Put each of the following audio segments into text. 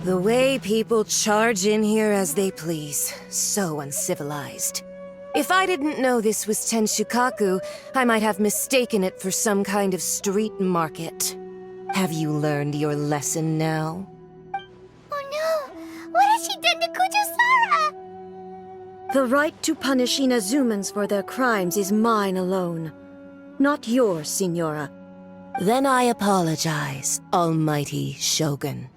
The way people charge in here as they please. So uncivilized. If I didn't know this was Tenshukaku, I might have mistaken it for some kind of street market. Have you learned your lesson now? Oh no! What has she done to Kujusara? The right to punish Inazumans for their crimes is mine alone. Not yours, Signora. Then I apologize, Almighty Shogun.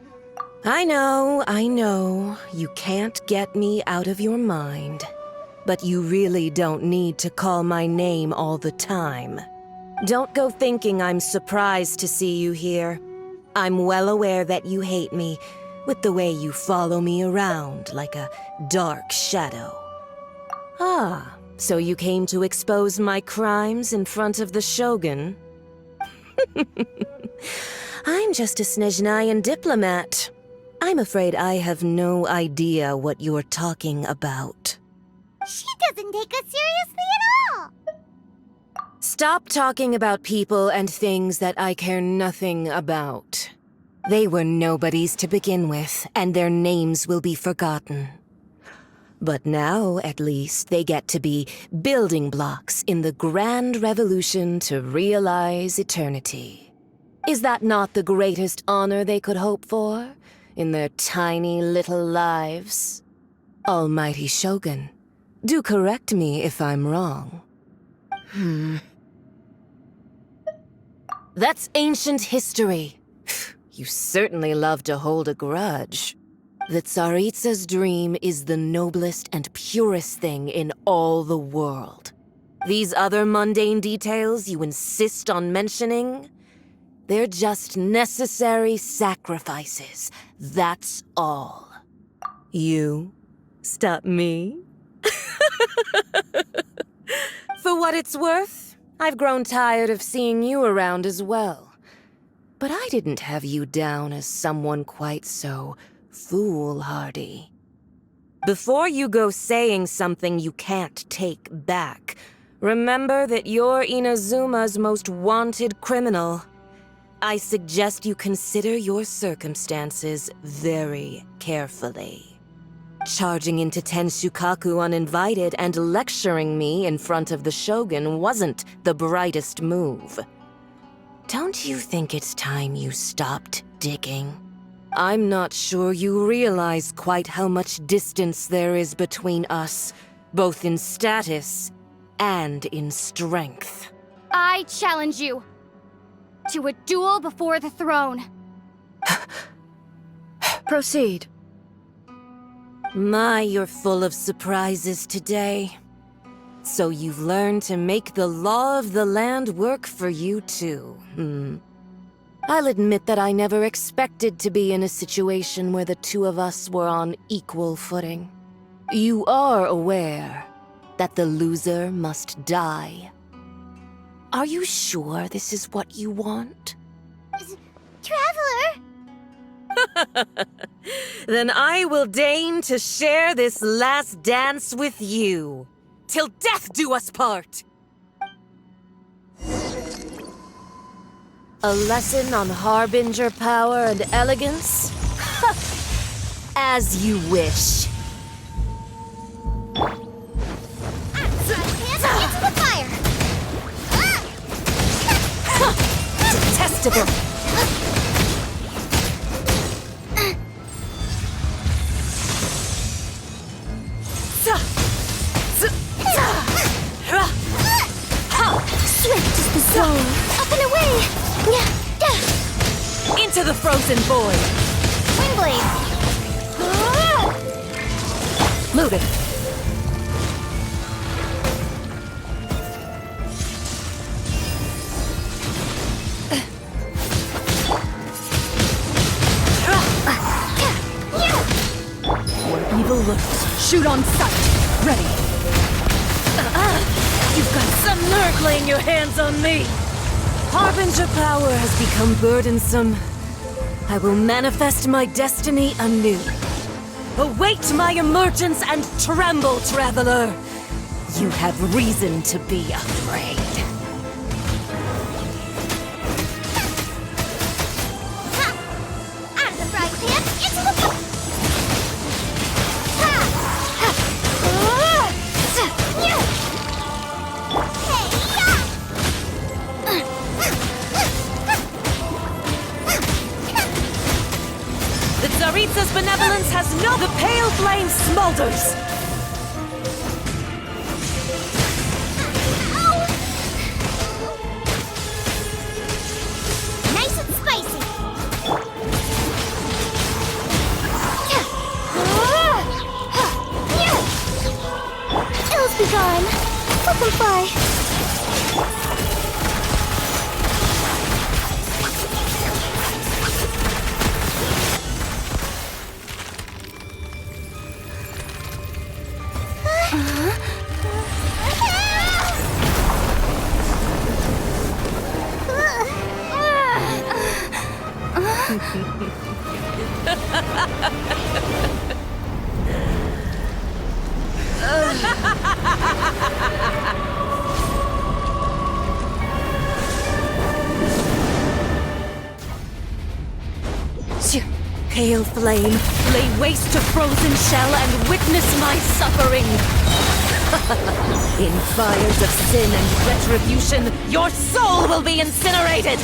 I know, you can't get me out of your mind. But you really don't need to call my name all the time. Don't go thinking I'm surprised to see you here. I'm well aware that you hate me, with the way you follow me around like a dark shadow. Ah, so you came to expose my crimes in front of the Shogun? I'm just a Snezhnayan diplomat. I'm afraid I have no idea what you're talking about. She doesn't take us seriously at all! Stop talking about people and things that I care nothing about. They were nobodies to begin with, and their names will be forgotten. But now, at least, they get to be building blocks in the grand revolution to realize eternity. Is that not the greatest honor they could hope for in their tiny little lives? Almighty Shogun, do correct me if I'm wrong. That's ancient history. You certainly love to hold a grudge. The Tsaritsa's dream is the noblest and purest thing in all the world. These other mundane details you insist on mentioning, they're just necessary sacrifices. That's all. You stop me? For what it's worth, I've grown tired of seeing you around as well. But I didn't have you down as someone quite so foolhardy. Before you go saying something you can't take back, remember that you're Inazuma's most wanted criminal. I suggest you consider your circumstances very carefully. Charging into Tenshukaku uninvited and lecturing me in front of the Shogun wasn't the brightest move. Don't you think it's time you stopped digging? I'm not sure you realize quite how much distance there is between us, both in status and in strength. I challenge you to a duel before the throne. Proceed. My, you're full of surprises today. So you've learned to make the law of the land work for you too, I'll admit that I never expected to be in a situation where the two of us were on equal footing. You are aware that the loser must die. Are you sure this is what you want? Traveler! Then I will deign to share this last dance with you. Till death do us part! A lesson on harbinger power and elegance? As you wish. Into the fire! Detestable! Swift is the soul! Up and away! Into the frozen void! Windblade! Moving. Where evil lurks, shoot on sight. Ready. You've got some nerve laying your hands on me! Harbinger power has become burdensome. I will manifest my destiny anew. Await my emergence and tremble, traveler! You have reason to be afraid. Out of the frying pan, into the benevolence has no... The pale flame smolders! Nice and spicy. Ills be gone. Let them fly. Pale flame, lay waste to frozen shell and witness my suffering! In fires of sin and retribution, your soul will be incinerated!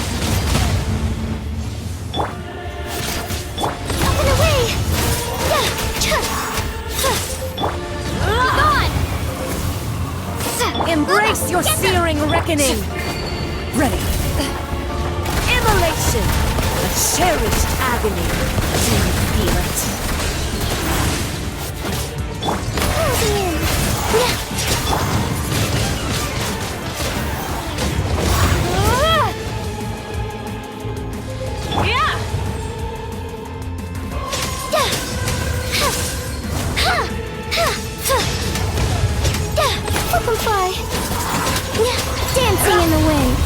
Up and away! Be gone! Embrace your searing reckoning! Ready. Immolation! A cherished agony. Do you feel it? Closing in. Let them fly. Dancing in the wind.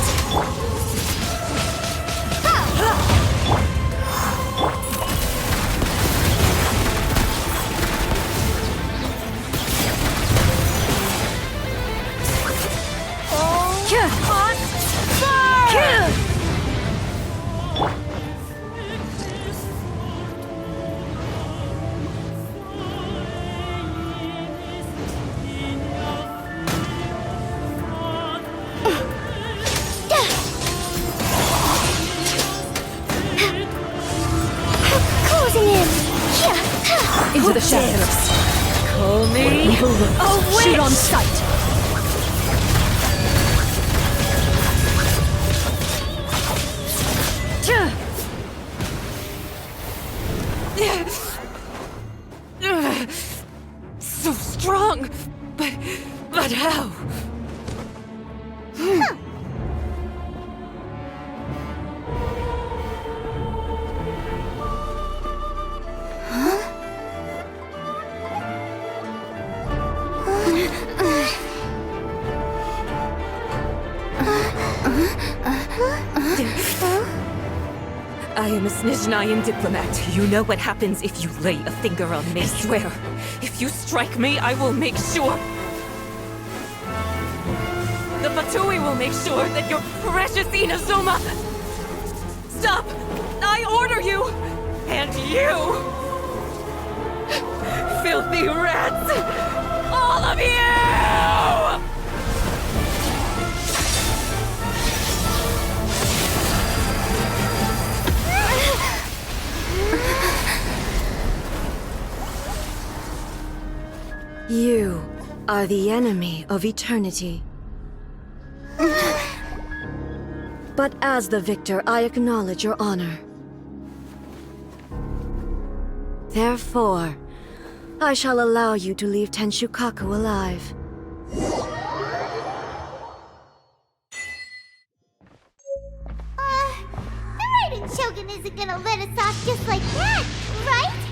Into the shadows. Call me evil looks. Shoot on sight. So strong, but how? I am a Snezhnayan diplomat. You know what happens if you lay a finger on me. I swear, if you strike me, I will make sure... The Fatui will make sure that your precious Inazuma... Stop! I order you! And you! Filthy rats! All of you! You are the enemy of eternity. But as the victor, I acknowledge your honor. Therefore, I shall allow you to leave Tenshukaku alive. The Raiden Shogun isn't gonna let us off just like that, right?